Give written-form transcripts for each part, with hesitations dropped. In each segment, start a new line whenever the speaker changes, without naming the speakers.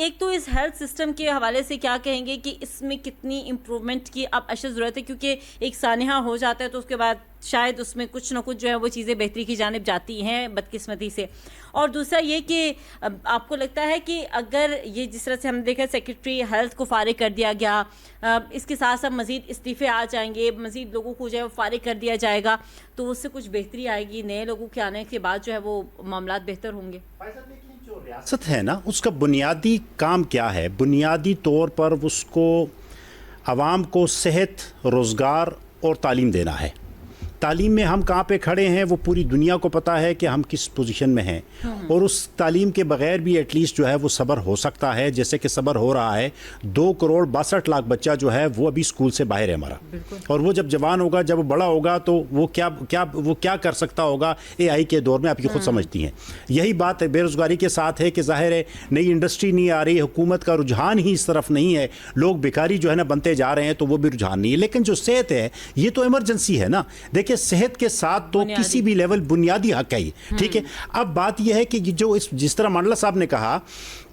ایک تو اس health system کے حوالے سے کیا کہیں گے کہ اس میں کتنی امپرومنٹ کی اب اشد ضرورت ہے، کیونکہ ایک سانحہ ہو جاتا ہے تو اس کے بعد شاید اس میں کچھ نہ کچھ جو ہے وہ چیزیں بہتری کی جانب جاتی ہیں بدقسمتی سے. اور دوسرا یہ کہ آپ کو لگتا ہے کہ اگر یہ جس طرح سے ہم دیکھیں سیکرٹری ہیلتھ کو فارغ کر دیا گیا، اس کے ساتھ ساتھ مزید استعفے آ جائیں گے، مزید لوگوں کو جو ہے فارغ کر دیا جائے گا تو اس سے کچھ بہتری آئے گی، نئے لوگوں کے آنے کے بعد جو ہے وہ معاملات بہتر ہوں گے؟
جو ریاست ہے نا، اس کا بنیادی کام کیا ہے؟ بنیادی طور پر اس کو عوام کو صحت، روزگار اور تعلیم دینا ہے. تعلیم میں ہم کہاں پہ کھڑے ہیں وہ پوری دنیا کو پتہ ہے کہ ہم کس پوزیشن میں ہیں، اور اس تعلیم کے بغیر بھی ایٹ لیسٹ جو ہے وہ صبر ہو سکتا ہے، جیسے کہ صبر ہو رہا ہے. 2.62 کروڑ بچہ جو ہے وہ ابھی اسکول سے باہر ہے ہمارا، اور وہ جب جوان ہوگا، جب بڑا ہوگا تو وہ کیا کر سکتا ہوگا اے آئی کے دور میں، آپ یہ خود سمجھتی ہیں. یہی بات بے روزگاری کے ساتھ ہے کہ ظاہر ہے نئی انڈسٹری نہیں آ رہی، حکومت کا رجحان ہی اس طرف نہیں ہے، لوگ بیکاری جو ہے نا بنتے جا رہے ہیں، تو وہ بھی رجحان نہیں ہے. لیکن جو صحت ہے یہ تو ایمرجنسی ہے نا. دیکھیں صحت کے ساتھ تو کسی بھی لیول بنیادی حق ہے، ٹھیک ہے. اب بات یہ ہے کہ جو جس طرح منڈلا صاحب نے کہا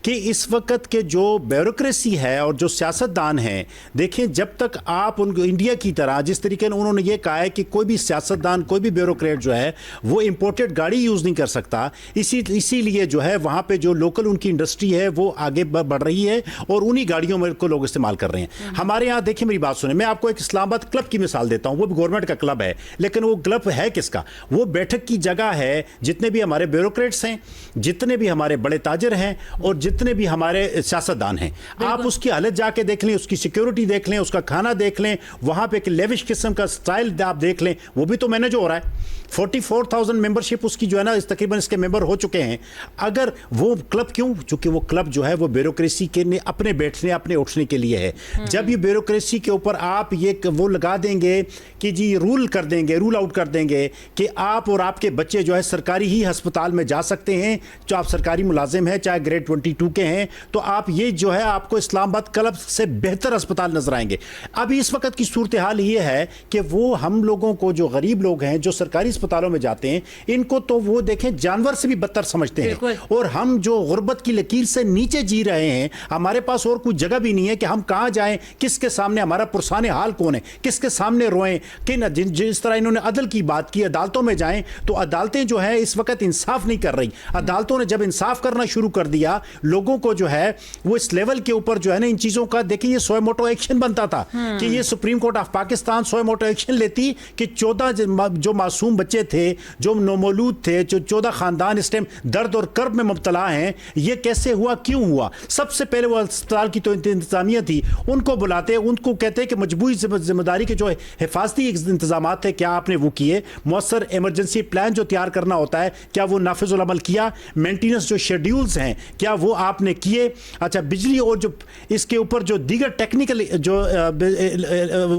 کہ اس وقت کے جو بیوروکریسی ہے اور جو سیاستدان ہیں، دیکھیں جب تک آپ ان کو انڈیا کی طرح جس طریقے نے انہوں نے یہ کہا ہے کہ کوئی بھی سیاستدان، کوئی بھی بیوروکریٹ جو ہے وہ امپورٹڈ گاڑی یوز نہیں کر سکتا، اسی لیے جو ہے وہاں پہ جو لوکل ان کی انڈسٹری ہے وہ آگے بڑھ رہی ہے اور انہی گاڑیوں میں کو لوگ استعمال کر رہے ہیں. ہمارے یہاں دیکھیں میری بات سنیں، میں آپ کو ایک اسلام آباد کلب کی مثال دیتا ہوں. وہ بھی گورنمنٹ کا کلب ہے، لیکن وہ کلب ہے کس کا؟ وہ بیٹھک کی جگہ ہے جتنے بھی ہمارے بیوروکریٹس ہیں، جتنے بھی ہمارے بڑے تاجر ہیں اور جتنے بھی ہمارے سیاستدان ہیں. آپ اس کی حالت جا کے دیکھ لیں، اس کی سیکیورٹی دیکھ لیں، اس کا کھانا دیکھ لیں، وہاں پہ ایک لیوش قسم کا سٹائل آپ دیکھ لیں، وہ بھی تو مینج ہو رہا ہے. 44,000 ممبرشپ اس کی جو ہے نا تقریباً اس کے ممبر ہو چکے ہیں. اگر وہ کلب کیوں؟ چونکہ وہ کلب جو ہے وہ بیوروکریسی کے اپنے بیٹھنے اپنے اٹھنے کے لیے ہے. جب یہ بیوروکریسی کے اوپر آپ یہ وہ لگا دیں گے کہ جی رول کر دیں گے، رول آؤٹ کر دیں گے کہ آپ اور آپ کے بچے جو ہے سرکاری ہی ہسپتال میں جا سکتے ہیں، جو آپ سرکاری ملازم ہیں چاہے گریڈ 22 کے ہیں، تو آپ یہ جو ہے آپ کو اسلام آباد کلب سے بہتر ہسپتال نظر آئیں گے. ابھی اس وقت کی صورتحال یہ ہے کہ وہ ہم لوگوں کو جو غریب لوگ ہیں جو سرکاری اسپتالوں میں جاتے ہیں، ان کو تو وہ دیکھیں جانور سے بھی بدتر سمجھتے ہیں. اور ہم جو غربت کی لکیر سے نیچے جی رہے ہیں، ہمارے پاس اور کوئی جگہ بھی نہیں ہے کہ ہم کہاں جائیں، کس کے سامنے ہمارا پرسان حال کون ہے، کس کے سامنے روئیں. کہ جس طرح انہوں نے عدل کی بات کی، عدالتوں میں جائیں، تو عدالتیں جو ہے اس وقت انصاف نہیں کر رہی. عدالتوں نے جب انصاف کرنا شروع کر دیا، لوگوں کو جو ہے وہ اس لیول کے اوپر جو ہے نا ان چیزوں کا دیکھیں، یہ سوئے موٹو ایکشن بنتا تھا کہ یہ سپریم کورٹ آف پاکستان سوئے موٹو ایکشن لیتی کہ 14 جو معصوم بچے تھے، جو نومولود تھے، جو 14 خاندان اس ٹائم درد اور کرب میں مبتلا ہیں، یہ کیسے ہوا، کیوں ہوا. سب سے پہلے وہ اسپتال کی تو انتظامیہ تھی، ان کو بلاتے، ان کو کہتے کہ مجموعی ذمہ داری کے جو حفاظتی انتظامات تھے کیا آپ نے وہ کیے، مؤثر ایمرجنسی پلان جو تیار کرنا ہوتا ہے کیا وہ نافذ العمل کیا، مینٹیننس جو شیڈیولز ہیں کیا وہ آپ نے کیے. اچھا بجلی اور جو اس کے اوپر جو دیگر ٹیکنیکل جو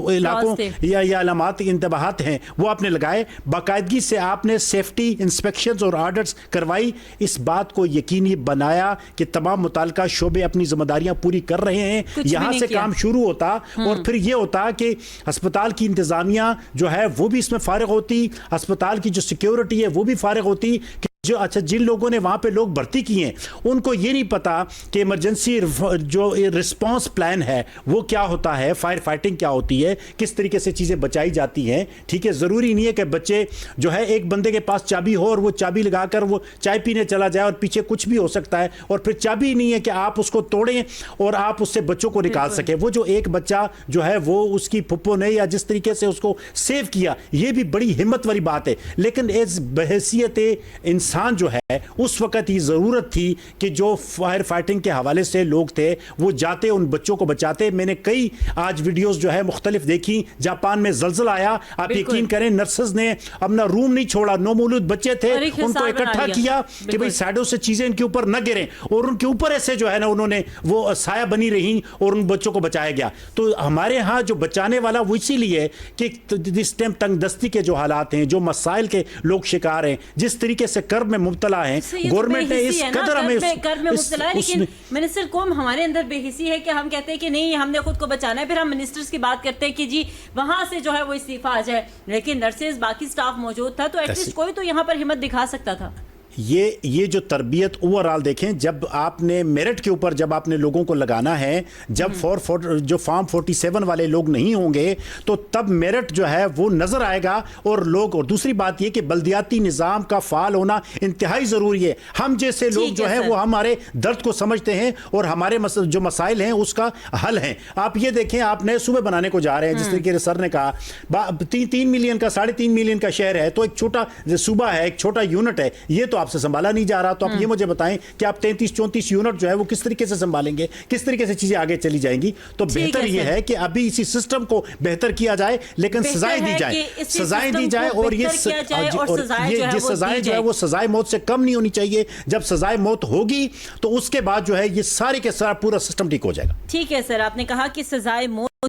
علاقوں یا علامات انتباہات ہیں وہ آپ نے لگائے، باقاعدگی سے آپ نے سیفٹی انسپیکشنز اور آرڈرز کروائی. اس بات کو یقینی بنایا کہ تمام متعلقہ شعبے اپنی ذمہ داریاں پوری کر رہے ہیں. یہاں سے کام شروع ہوتا اور پھر یہ ہوتا کہ ہسپتال کی انتظامیہ جو ہے وہ بھی اس میں فارغ ہوتی، ہسپتال کی جو سیکیورٹی ہے وہ بھی فارغ ہوتی. جو اچھا جن لوگوں نے وہاں پہ لوگ بھرتی کیے ہیں ان کو یہ نہیں پتا کہ ایمرجنسی جو رسپانس پلان ہے وہ کیا ہوتا ہے، فائر فائٹنگ کیا ہوتی ہے، کس طریقے سے چیزیں بچائی جاتی ہیں. ٹھیک ہے، ضروری نہیں ہے کہ بچے جو ہے ایک بندے کے پاس چابی ہو اور وہ چابی لگا کر وہ چائے پینے چلا جائے اور پیچھے کچھ بھی ہو سکتا ہے، اور پھر چابی نہیں ہے کہ آپ اس کو توڑیں اور آپ اس سے بچوں کو نکال سکیں. وہ جو ایک بچہ جو ہے وہ اس کی پھپھو نے یا جس طریقے سے اس کو سیو کیا، یہ بھی بڑی ہمت والی بات ہے. لیکن ایز بحیثیت انسان جو ہے اس وقت یہ ضرورت تھی کہ جو فائر فائٹنگ کے حوالے سے لوگ تھے وہ جاتے ان بچوں کو بچاتے. میں نے کئی آج ویڈیوز جو ہے مختلف دیکھی. جاپان میں زلزلہ آیا، آپ یقین کریں نرسز نے اپنا روم نہیں چھوڑا، نومولود بچے تھے ان کو اکٹھا کیا کہ بھئی سائڈوں سے چیزیں ان کے اوپر نہ گریں، اور ان کے اوپر ایسے جو ہے نا انہوں نے وہ سایہ بنی رہی اور ان بچوں کو بچایا گیا. تو ہمارے ہاں جو بچانے والا وہ اسی لیے کہ اس ٹائم تنگ دستی کے جو حالات ہیں، جو مسائل کے لوگ شکار ہیں، جس طریقے سے کرب میں مبتلا ہیں، گورنمنٹ نے اس قدر ہمیں
کرب میں مبتلا ہے. لیکن منسٹر قوم ہمارے اندر بے حسی ہے کہ ہم کہتے ہیں کہ نہیں ہم نے خود کو بچانا ہے، پھر ہم منسٹرز کی بات کرتے ہیں کہ جی وہاں سے جو ہے وہ استعفیٰ آ جائے. لیکن نرسز باقی سٹاف موجود تھا تو ایٹ لیسٹ کوئی تو یہاں پر ہمت دکھا سکتا تھا.
یہ جو تربیت اوورال دیکھیں، جب آپ نے میرٹ کے اوپر جب آپ نے لوگوں کو لگانا ہے، جب جو فارم 47 والے لوگ نہیں ہوں گے تو تب میرٹ جو ہے وہ نظر آئے گا اور دوسری بات یہ کہ بلدیاتی نظام کا فعال ہونا انتہائی ضروری ہے. ہم جیسے لوگ جو ہیں وہ ہمارے درد کو سمجھتے ہیں اور ہمارے جو مسائل ہیں اس کا حل ہیں. آپ یہ دیکھیں، آپ نئے صوبے بنانے کو جا رہے ہیں، جس طریقے سے سر نے کہا 3 ملین کا 3.5 ملین کا شہر ہے، تو ایک چھوٹا صوبہ ہے، ایک چھوٹا یونٹ ہے، یہ تو آپ سے سنبھالا نہیں جا رہا. تو آپ یہ مجھے بتائیں کہ آپ 33-34 یونٹ جو ہے وہ کس طریقے سے سنبھالیں گے، کس طریقے سے چیزیں آگے چلی جائیں گی. تو بہتر یہ ہے کہ ابھی اسی سسٹم کو بہتر کیا جائے، لیکن سزائیں دی جائیں اور یہ سزائیں جو ہے وہ سزائے موت سے کم نہیں ہونی چاہیے. جب سزائے موت ہوگی تو اس کے بعد جو ہے یہ سارے کے سارا پورا سسٹم ٹھیک ہو جائے گا.
ٹھیک ہے سر، آپ نے کہا کہ سزائے موت